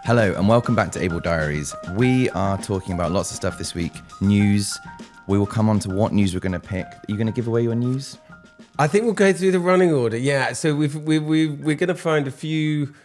Hello and welcome back to Able Diaries. We are talking about lots of stuff this week. News. We will come on to what news we're going to pick. Are you going to give away your news? I think we'll go through the running order. Yeah, so we're going to find a few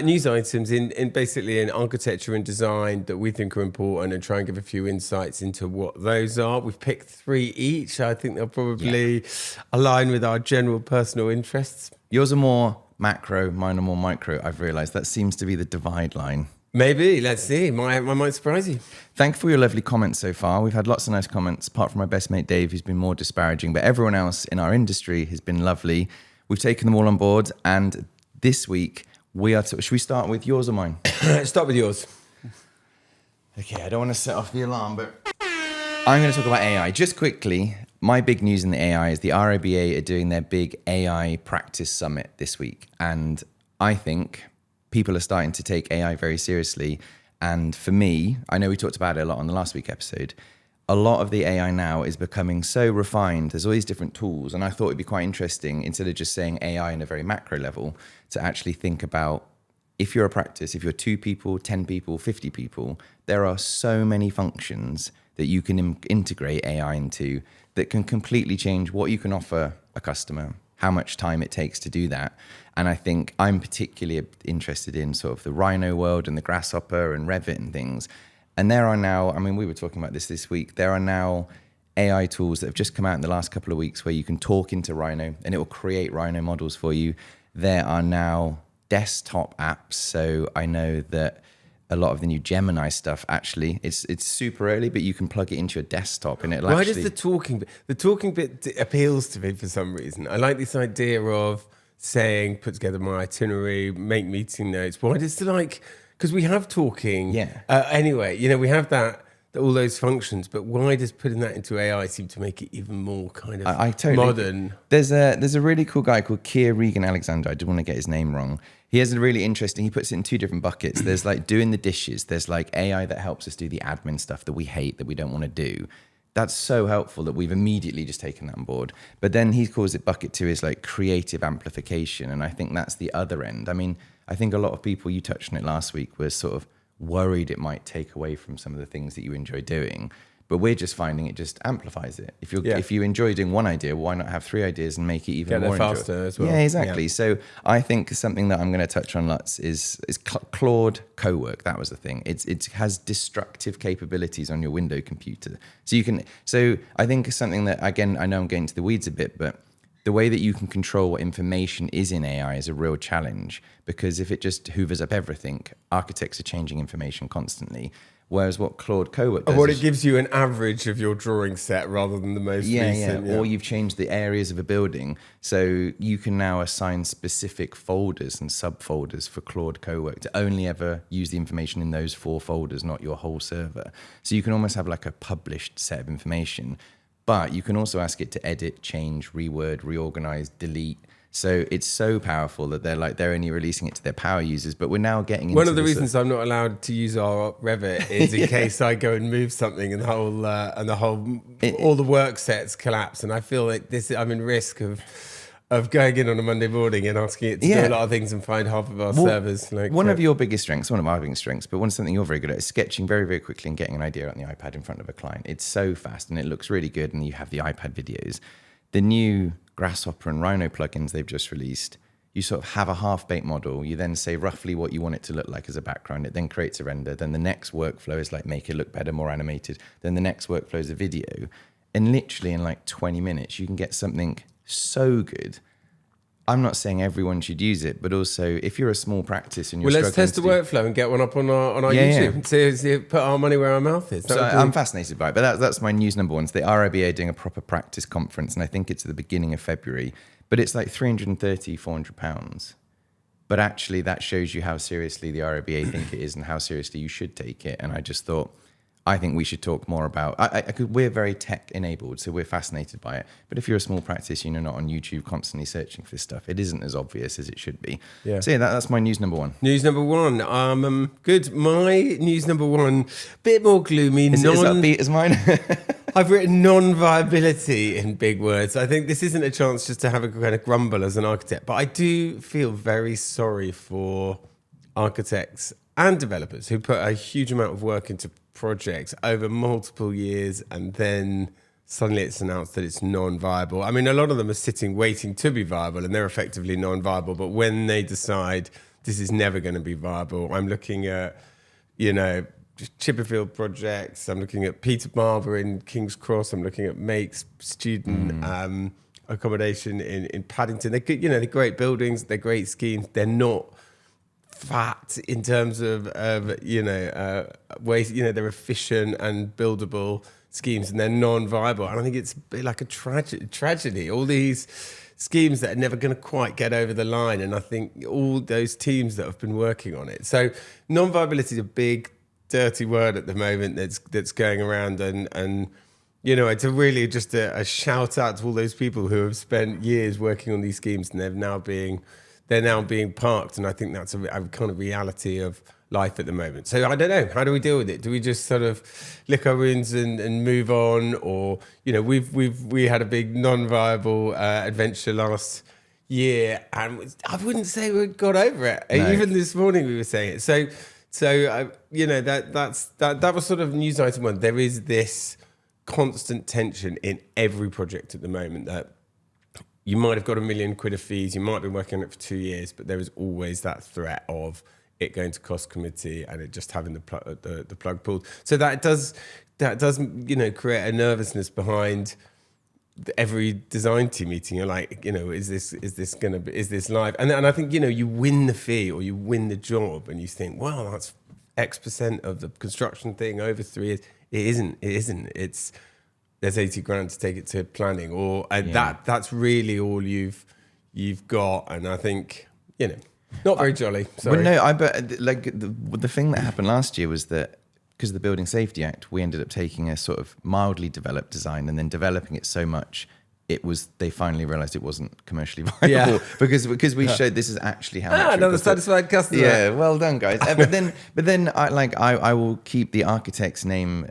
news items in architecture and design that we think are important and try and give a few insights into what those are. We've picked 3 each. I think they'll probably align with our general personal interests. Yours are more macro, mine are more micro. I've realised that seems to be the divide line. Maybe, let's see. I might surprise you. Thank you for your lovely comments so far. We've had lots of nice comments, apart from my best mate Dave, who's been more disparaging, but everyone else in our industry has been lovely. We've taken them all on board, and this week we are... should we start with yours or mine? Start with yours. Okay, I don't want to set off the alarm, but I'm going to talk about AI. Just quickly, my big news in the AI is the RIBA are doing their big AI practice summit this week, and I think people are starting to take AI very seriously. And for me, I know we talked about it a lot on the last week episode, a lot of the AI now is becoming so refined. There's all these different tools. And I thought it'd be quite interesting, instead of just saying AI in a very macro level, to actually think about, if you're a practice, if you're 2 people, 10 people, 50 people, there are so many functions that you can integrate AI into that can completely change what you can offer a customer, how much time it takes to do that. And I think I'm particularly interested in sort of the Rhino world and the Grasshopper and Revit and things. And there are now, I mean, we were talking about this week, there are now AI tools that have just come out in the last couple of weeks where you can talk into Rhino and it will create Rhino models for you. There are now desktop apps. So I know that a lot of the new Gemini stuff, actually, it's super early, but you can plug it into your desktop and it'll Why actually... does the talking bit appeals to me for some reason? I like this idea of saying, put together my itinerary, make meeting notes. Why does because we have talking. Yeah. Anyway, we have all those functions, but why does putting that into AI seem to make it even more kind of I totally modern? There's a really cool guy called Keir Regan Alexander. I didn't want to get his name wrong. He has a really interesting, he puts it in 2 different buckets. There's like doing the dishes. There's like AI that helps us do the admin stuff that we hate, that we don't want to do. That's so helpful that we've immediately just taken that on board. But then he calls it bucket 2 is like creative amplification. And I think that's the other end. I mean, I think a lot of people, you touched on it last week, were sort of worried it might take away from some of the things that you enjoy doing. But we're just finding it just amplifies it. If you enjoy doing one idea, why not have 3 ideas and make it even more faster as well? Yeah, exactly. Yeah. So I think something that I'm going to touch on lots is Claude Cowork. That was the thing. It has destructive capabilities on your window computer. So I think something that, again, I know I'm getting to the weeds a bit, but the way that you can control what information is in AI is a real challenge, because if it just hoovers up everything, architects are changing information constantly. Whereas what Claude Cowork does, it gives you an average of your drawing set rather than the most recent. Yeah. Or you've changed the areas of a building. So you can now assign specific folders and subfolders for Claude Cowork to only ever use the information in those 4 folders, not your whole server. So you can almost have like a published set of information. But you can also ask it to edit, change, reword, reorganize, delete. So it's so powerful that they're only releasing it to their power users. But we're now getting into one of the reasons I'm not allowed to use our Revit is in case I go and move something and all the work sets collapse, and I feel like I'm in risk of going in on a Monday morning and asking it to do a lot of things and find half of our servers. One of your biggest strengths, one of my biggest strengths, but something you're very good at is sketching very, very quickly and getting an idea on the iPad in front of a client. It's so fast and it looks really good, and you have the iPad videos. The new Grasshopper and Rhino plugins they've just released, you sort of have a half-baked model. You then say roughly what you want it to look like as a background. It then creates a render. Then the next workflow is like make it look better, more animated. Then the next workflow is a video. And literally in like 20 minutes, you can get something so good. I'm not saying everyone should use it, but also if you're a small practice and you're let's test the workflow and get one up on our YouTube and see, put our money where our mouth is. I'm fascinated by it, but that's my news number 1. So the RIBA doing a proper practice conference, and I think it's at the beginning of February, but it's like £330, £400. But actually that shows you how seriously the RIBA think it is and how seriously you should take it. And I just thought, I think we should talk more about, we're very tech enabled, so we're fascinated by it. But if you're a small practice and you're not on YouTube constantly searching for this stuff, it isn't as obvious as it should be. Yeah. So that's my news number 1. News number 1. Good. My news number 1, bit more gloomy. Is it as upbeat as mine? I've written non-viability in big words. I think this isn't a chance just to have a kind of grumble as an architect, but I do feel very sorry for architects and developers who put a huge amount of work into projects over multiple years, and then suddenly it's announced that it's non-viable. I mean, a lot of them are sitting waiting to be viable, and they're effectively non-viable. But when they decide this is never going to be viable, I'm looking at, Chipperfield projects. I'm looking at Peter Barber in King's Cross. I'm looking at Make's student accommodation in Paddington. They're good, they're great buildings. They're great schemes. They're not fat in terms of ways. They're efficient and buildable schemes, and they're non-viable. And I think it's a bit like a tragedy. All these schemes that are never going to quite get over the line, and I think all those teams that have been working on it. So non-viability is a big, dirty word at the moment that's going around, and it's really just a shout out to all those people who have spent years working on these schemes, and they're now being parked. And I think that's a kind of reality of life at the moment. So I don't know, how do we deal with it? Do we just sort of lick our wounds and move on? Or, we had a big non-viable adventure last year, and I wouldn't say we got over it. No. Even this morning we were saying it. So that was sort of news item one. There is this constant tension in every project at the moment that you might have got £1 million of fees, you might have been working on it for 2 years, but there is always that threat of it going to cost committee and it just having the plug pulled. So that does create a nervousness behind every design team meeting. You're like, is this live? And I think you win the fee or you win the job, and you think, well, that's X% of the construction thing over 3 years. It isn't. There's 80 grand to take it to planning, that's really all you've got. And I think not very jolly. Sorry. Well, no, but the thing that happened last year was that because of the Building Safety Act, we ended up taking a sort of mildly developed design and then developing it so much they finally realized it wasn't commercially viable because we showed this is actually how much another satisfied customer. Yeah, well done, guys. but then I will keep the architect's name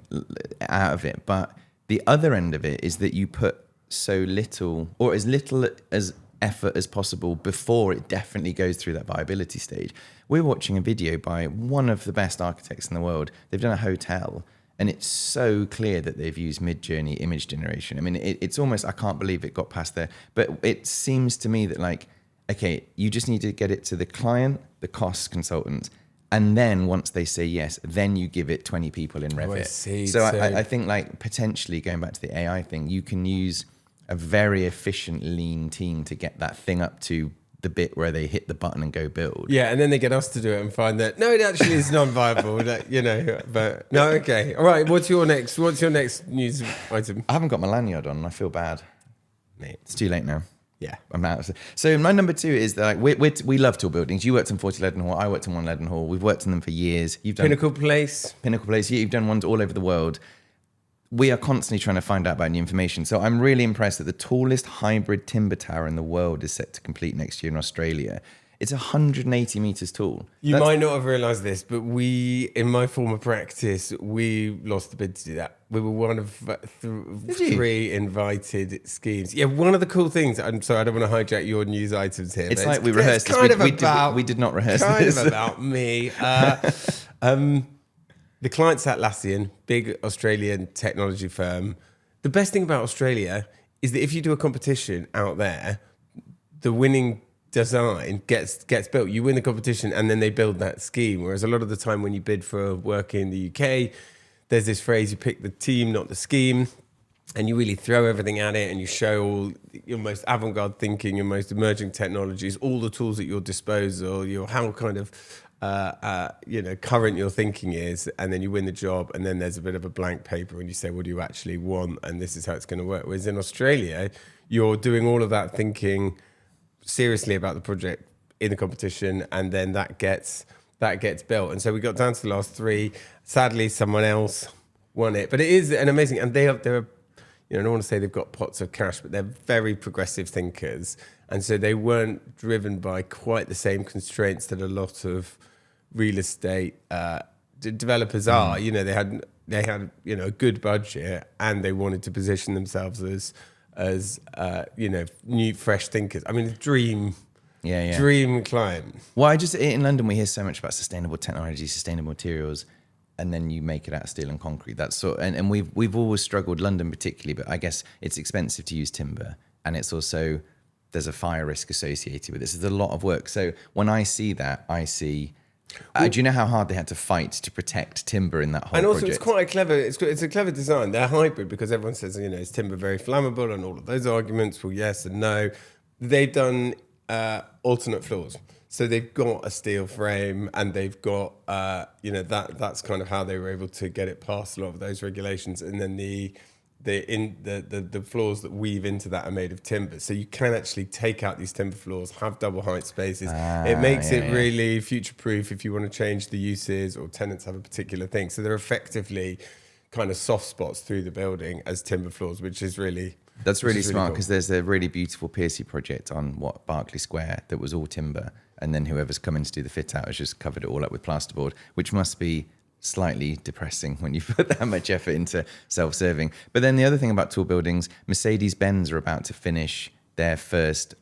out of it. But the other end of it is that you put so little or as little as effort as possible before it definitely goes through that viability stage. We're watching a video by one of the best architects in the world. They've done a hotel, and it's so clear that they've used mid-journey image generation. I mean, it's almost, I can't believe it got past there. But it seems to me that okay, you just need to get it to the client, the cost consultant, and then once they say yes, then you give it 20 people in Revit. I see. So I think potentially going back to the AI thing, you can use a very efficient, lean team to get that thing up to the bit where they hit the button and go build. Yeah, and then they get us to do it and find that, no, it actually is non-viable, but no, okay. All right, what's your next news item? I haven't got my lanyard on and I feel bad. Mate. It's too late now. Yeah. I'm out. So my number 2 is that we love tall buildings. You worked on 40 Leadenhall, I worked on 1 Leadenhall. We've worked on them for years. You've done Pinnacle Place. You've done ones all over the world. We are constantly trying to find out about new information. So I'm really impressed that the tallest hybrid timber tower in the world is set to complete next year in Australia. It's 180 meters tall. You might not have realised this, but in my former practice, we lost the bid to do that. We were one of 3 invited schemes. Yeah, one of the cool things, I'm sorry, I don't want to hijack your news items here. It's like we rehearsed this. We did not rehearse this. Kind of about me. The client's Atlassian, big Australian technology firm. The best thing about Australia is that if you do a competition out there, the winning design gets built. You win the competition and then they build that scheme. Whereas a lot of the time when you bid for work in the UK, there's this phrase, you pick the team, not the scheme. And you really throw everything at it and you show all your most avant-garde thinking, your most emerging technologies, all the tools at your disposal, how kind of current your thinking is, and then you win the job, and then there's a bit of a blank paper and you say, what do you actually want? And this is how it's going to work. Whereas in Australia, you're doing all of that thinking seriously about the project in the competition, and then that gets built. And so we got down to the last 3. Sadly, someone else won it, but it is an amazing, and they're I don't want to say they've got pots of cash, but they're very progressive thinkers. And so they weren't driven by quite the same constraints that a lot of real estate developers are. They had a good budget, and they wanted to position themselves as new fresh thinkers. I mean, the dream Yeah. dream client. Well, in London we hear so much about sustainable technology, sustainable materials, and then you make it out of steel and concrete. That's and we've always struggled, London particularly, but I guess it's expensive to use timber, and it's also there's a fire risk associated with this. There's a lot of work. So when I see that, I see. Do you know how hard they had to fight to protect timber in that whole And also, project? it's quite a clever. It's a clever design. They're hybrid because everyone says is timber very flammable and all of those arguments. Well, yes and no. They've done alternate floors, so they've got a steel frame and they've got that's kind of how they were able to get it past a lot of those regulations. And then the floors that weave into that are made of timber, so you can actually take out these timber floors, have double height spaces. It makes it really future proof if you want to change the uses or tenants have a particular thing. So they're effectively kind of soft spots through the building as timber floors, which is really smart because cool. there's a really beautiful Piercy project on Berkeley Square that was all timber, and then whoever's coming to do the fit out has just covered it all up with plasterboard, which must be slightly depressing when you put that much effort into self-serving. But then the other thing about tall buildings, Mercedes-Benz are about to finish their first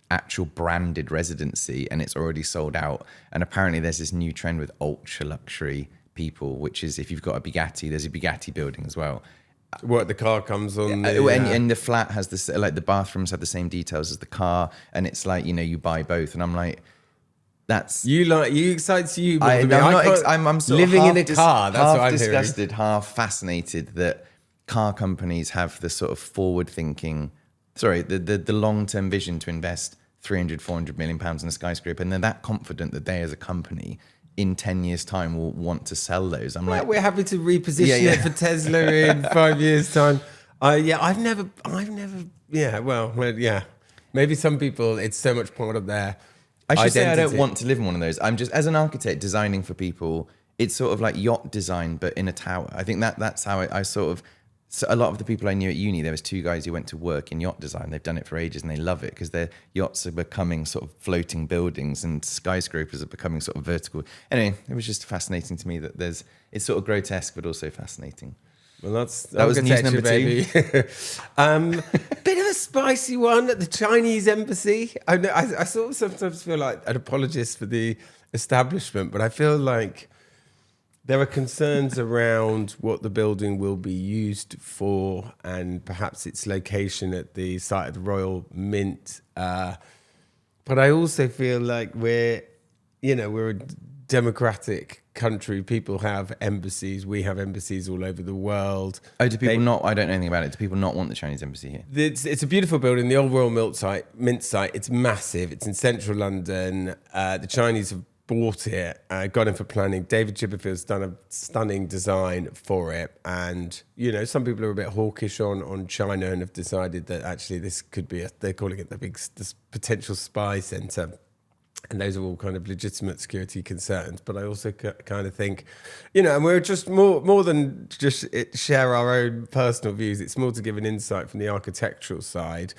actual branded residency, and it's already sold out. And apparently there's this new trend with ultra luxury people, which is if you've got a Bugatti, there's a Bugatti building as well. What, the car comes on and the flat has this, like the bathrooms have the same details as the car, and it's like, you buy both. And I'm like, that's excites you. I'm sort living of in a car. That's half what I'm disgusted, hearing. half fascinated that car companies have the sort of forward-thinking, the long-term vision to invest 300-400 million pounds in a skyscraper, and they're that confident that they, as a company, in 10 years' time, will want to sell those. I'm like, we're happy to reposition it for Tesla in 5 years' time. I've never. Maybe some people, it's so much part of their. I should say I identity. don't want to live in one of those. I'm just, as an architect designing for people, it's sort of like yacht design, but in a tower. I think that's how I sort of, so a lot of the people I knew at uni, there was 2 guys who went to work in yacht design. They've done it for ages and they love it because their yachts are becoming sort of floating buildings and skyscrapers are becoming sort of vertical. Anyway, it was just fascinating to me that it's sort of grosque, but also fascinating. Well, that was news number 2. Bit of a spicy one at the Chinese embassy. I sort of sometimes feel like an apologist for the establishment, but I feel like there are concerns around what the building will be used for and perhaps its location at the site of the Royal Mint. But I also feel like we're a democratic country. People have embassies. We have embassies all over the world. Oh, do people not? I don't know anything about it. Do people not want the Chinese embassy here? It's a beautiful building, the old Royal Mint site. It's massive. It's in central London. The Chinese have bought it, got in for planning. David Chipperfield's done a stunning design for it. And, some people are a bit hawkish on China and have decided that actually this could be, they're calling it this potential spy centre. And those are all kind of legitimate security concerns. But I also kind of think, and we're just more than just share our own personal views. It's more to give an insight from the architectural side.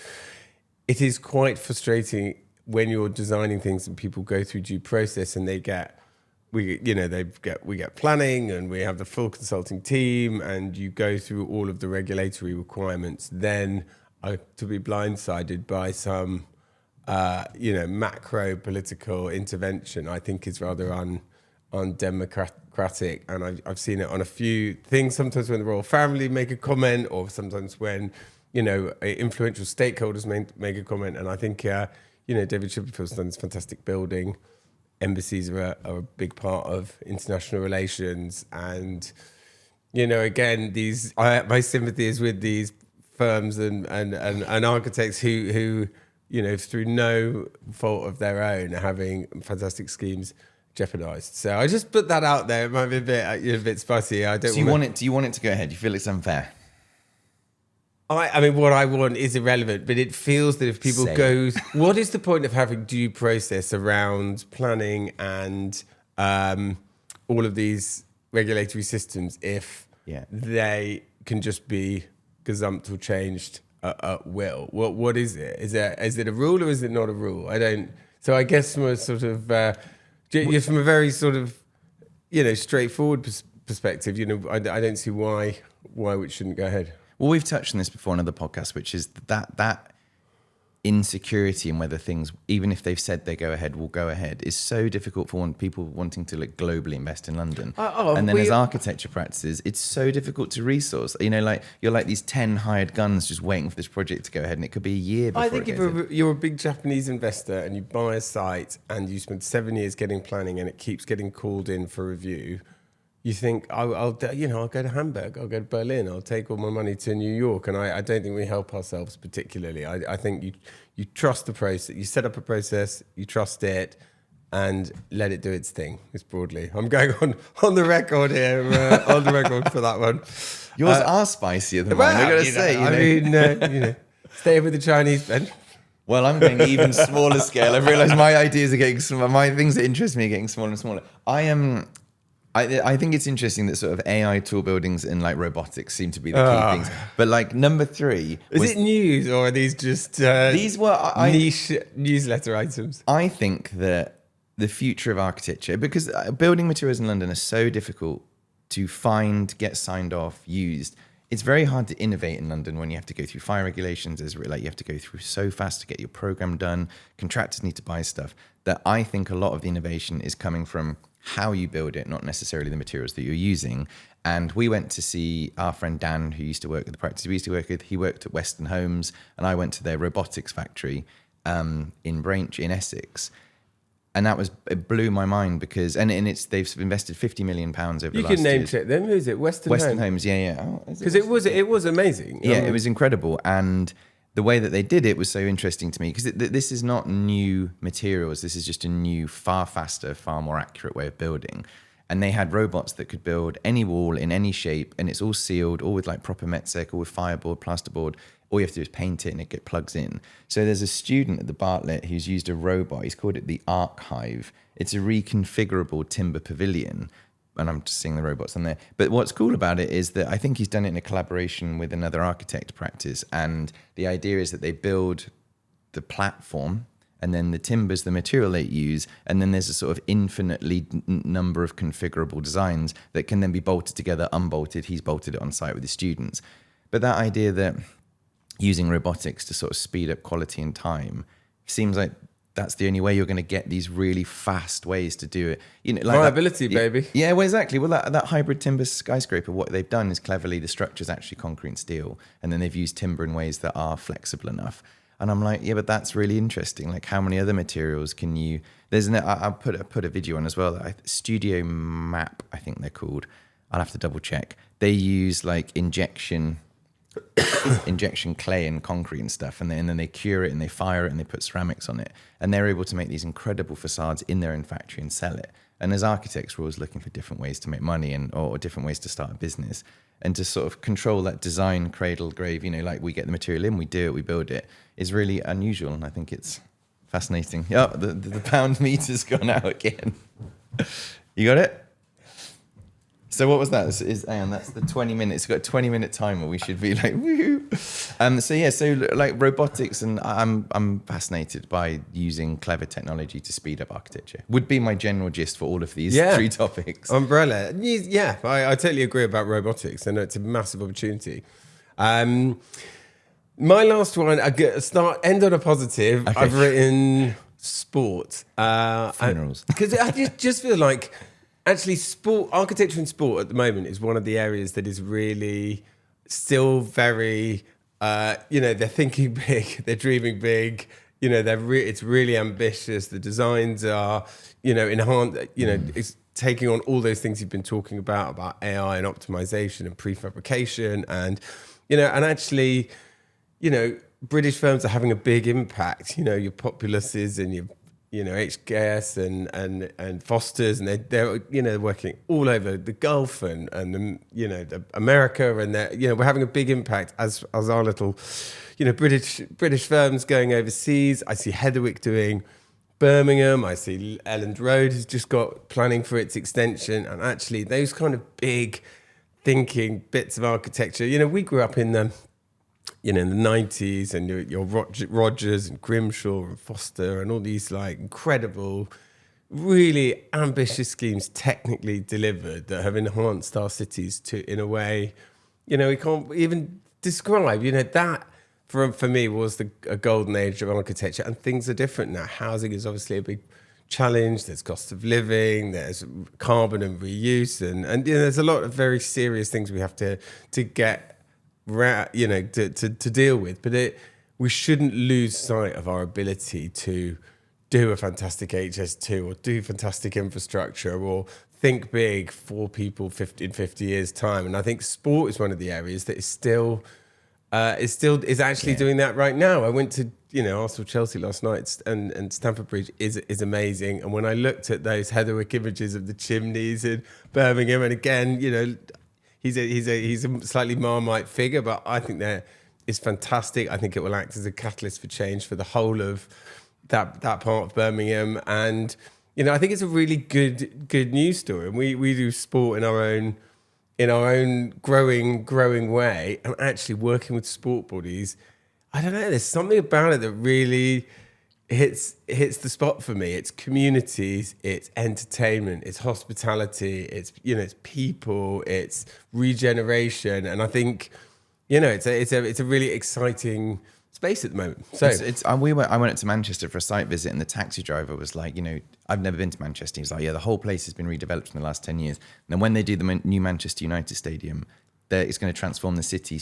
It is quite frustrating when you're designing things and people go through due process and we get planning and we have the full consulting team and you go through all of the regulatory requirements, then to be blindsided by some macro political intervention, I think is rather undemocratic. And I've seen it on a few things, sometimes when the royal family make a comment or sometimes when, influential stakeholders make a comment. And I think, David Chipperfield's done this fantastic building. Embassies are a big part of international relations. And, again, my sympathy is with these firms and architects who through no fault of their own, are having fantastic schemes jeopardised. So I just put that out there. It might be a bit spicy. Do you want it to go ahead? You feel it's unfair? I mean, what I want is irrelevant, but it feels that if people go, what is the point of having due process around planning and all of these regulatory systems if they can just be gazumped or changed at will? What is it? Is it a rule or is it not a rule? I don't. So I guess from a sort of from a very sort of straightforward perspective, I don't see why it shouldn't go ahead. Well, we've touched on this before on other podcasts, which is that insecurity in whether things, even if they've said they go ahead, will go ahead, is so difficult for people wanting to like globally invest in London. And then as architecture practices, it's so difficult to resource. You know, like you're like these 10 hired guns just waiting for this project to go ahead, and it could be a year before I think if you're a big Japanese investor and you buy a site and you spend 7 years getting planning and it keeps getting called in for review, you think, I'll go to Hamburg, I'll go to Berlin, I'll take all my money to New York. And I don't think we help ourselves particularly. I think you trust the process, you set up a process, you trust it, and let it do its thing. It's broadly. I'm going on the record here, on the record for that one. Yours are spicier than mine, I've got to say. Stay with the Chinese, Ben. Well, I'm going even smaller scale. I've realised my ideas are getting smaller. My things that interest me are getting smaller and smaller. I think it's interesting that sort of AI tool buildings and like robotics seem to be the key things. But like number 3 is it news, or are these just these were niche newsletter items? I think that the future of architecture, because building materials in London are so difficult to find, get signed off, used. It's very hard to innovate in London when you have to go through fire regulations. You have to go through so fast to get your program done. Contractors need to buy stuff. That I think a lot of the innovation is coming from how you build it, not necessarily the materials that you're using. And we went to see our friend Dan, who used to work at the practice we used to work with. He worked at Weston Homes, and I went to their robotics factory in Branch in Essex. And it blew my mind because, they've invested £50 million over the last year. You can name check them. Who is it? Weston Homes, yeah. Because it was amazing. Yeah, it was incredible. And the way that they did it was so interesting to me because this is not new materials. This is just a new, far faster, far more accurate way of building. And they had robots that could build any wall in any shape, and it's all sealed, all with like proper Metsec, all with fireboard, plasterboard. All you have to do is paint it and it plugs in. So there's a student at the Bartlett who's used a robot. He's called it the Archive. It's a reconfigurable timber pavilion. And I'm just seeing the robots on there. But what's cool about it is that I think he's done it in a collaboration with another architect practice. And the idea is that they build the platform, and then the timber's the material they use, and then there's a sort of infinitely number of configurable designs that can then be bolted together, unbolted. He's bolted it on site with his students. But that idea that using robotics to sort of speed up quality and time seems like that's the only way you're going to get these really fast ways to do it. Like viability, baby. Yeah, well, exactly. Well, that hybrid timber skyscraper, what they've done is cleverly the structure's actually concrete and steel, and then they've used timber in ways that are flexible enough. And I'm like, yeah, but that's really interesting. Like, how many other materials can you? I'll put a video on as well. Studio Map, I think they're called. I'll have to double check. They use like injection clay and concrete and stuff, and then they cure it and they fire it and they put ceramics on it, and they're able to make these incredible facades in their own factory and sell it. And as architects, we're always looking for different ways to make money or different ways to start a business, and to sort of control that design cradle grave, like we get the material in, we do it, we build it, is really unusual. And I think it's fascinating. Oh, the pound meter's gone out again. You got it? So what was that? That's the 20 minutes. It's got a 20-minute timer. We should be like, woohoo. So like robotics, and I'm fascinated by using clever technology to speed up architecture. Would be my general gist for all of these 3 topics. Umbrella. Yeah, I totally agree about robotics. I know it's a massive opportunity. My last one, end on a positive. Okay. I've written sport. Funerals. Because I just feel like, actually, architecture and sport at the moment is one of the areas that is really still very, they're thinking big, they're dreaming big, it's really ambitious. The designs are, enhanced, it's taking on all those things you've been talking about AI and optimization and prefabrication and, and actually, British firms are having a big impact, your Populuses and your HKS and Fosters, and they're working all over the Gulf and America, and we're having a big impact as our little British firms going overseas. I see Heatherwick doing Birmingham. I see Elland Road has just got planning for its extension, and actually those kind of big thinking bits of architecture. We grew up in the in the 90s, and your Rogers and Grimshaw and Foster and all these like incredible, really ambitious schemes technically delivered that have enhanced our cities in a way, we can't even describe, for me was a golden age of architecture, and things are different now. Housing is obviously a big challenge. There's cost of living, there's carbon and reuse, and there's a lot of very serious things we have to get to deal with. But we shouldn't lose sight of our ability to do a fantastic HS2 or do fantastic infrastructure or think big for people in 50 years time. And I think sport is one of the areas that is actually doing that right now. I went to Arsenal Chelsea last night, and Stamford Bridge is amazing. And when I looked at those Heatherwick images of the chimneys in Birmingham, and again, he's a slightly Marmite figure, but I think that is fantastic. I think it will act as a catalyst for change for the whole of that part of Birmingham. And I think it's a really good news story. And we do sport in our own growing way, and actually working with sport bodies. I don't know, there's something about it that really hits the spot for me. It's communities, it's entertainment, it's hospitality, it's people, it's regeneration, and I think it's a really exciting space at the moment. So I went up to Manchester for a site visit, and the taxi driver was like, I've never been to Manchester. He's like, yeah, the whole place has been redeveloped in the last 10 years. And then when they do the new Manchester United Stadium, it's going to transform the city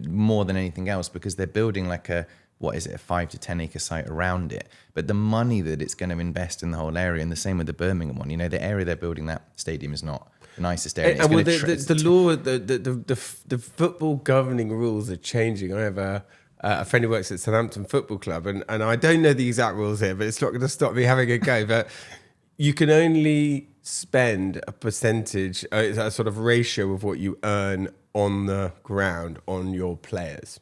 more than anything else, because they're building like a 5 to 10 acre site around it. But the money that it's going to invest in the whole area, and the same with the Birmingham one, the area they're building that stadium is not the nicest area. The football governing rules are changing. I have a friend who works at Southampton Football Club, and I don't know the exact rules here, but it's not going to stop me having a go. But you can only spend a percentage, a sort of ratio of what you earn on the ground on your players.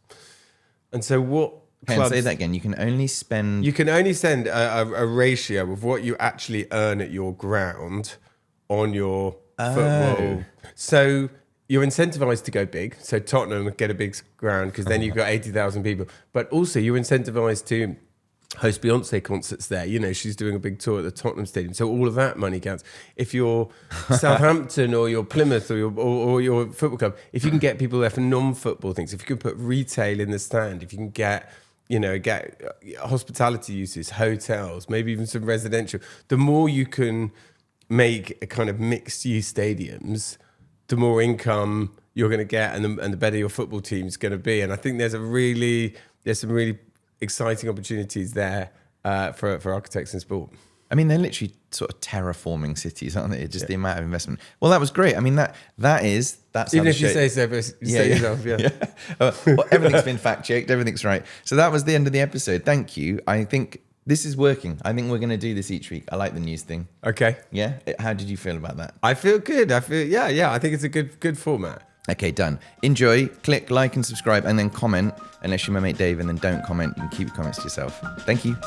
And so what clubs... Say that again. You can only spend a ratio of what you actually earn at your ground on your football. So you're incentivized to go big. So Tottenham get a big ground because then you've got 80,000 people. But also you're incentivized to host Beyonce concerts there. She's doing a big tour at the Tottenham Stadium. So all of that money counts. If you're Southampton or you're Plymouth or your football club, if you can get people there for non-football things, if you can put retail in the stand, if you can get hospitality uses, hotels, maybe even some residential, the more you can make a kind of mixed-use stadiums, the more income you're going to get, and the better your football team's going to be. And I think there's some really exciting opportunities there for architects in sport. I mean, they're literally sort of terraforming cities, aren't they? Just the amount of investment. Well, that was great. I mean, that's even if you say so, but you say yourself, yeah. Well, everything's been fact checked. Everything's right. So that was the end of the episode. Thank you. I think this is working. I think we're going to do this each week. I like the news thing. Okay. Yeah. How did you feel about that? I feel good. I think it's a good format. Okay, done. Enjoy, click like and subscribe, and then comment, unless you're my mate Dave, and then don't comment. You can keep your comments to yourself. Thank you.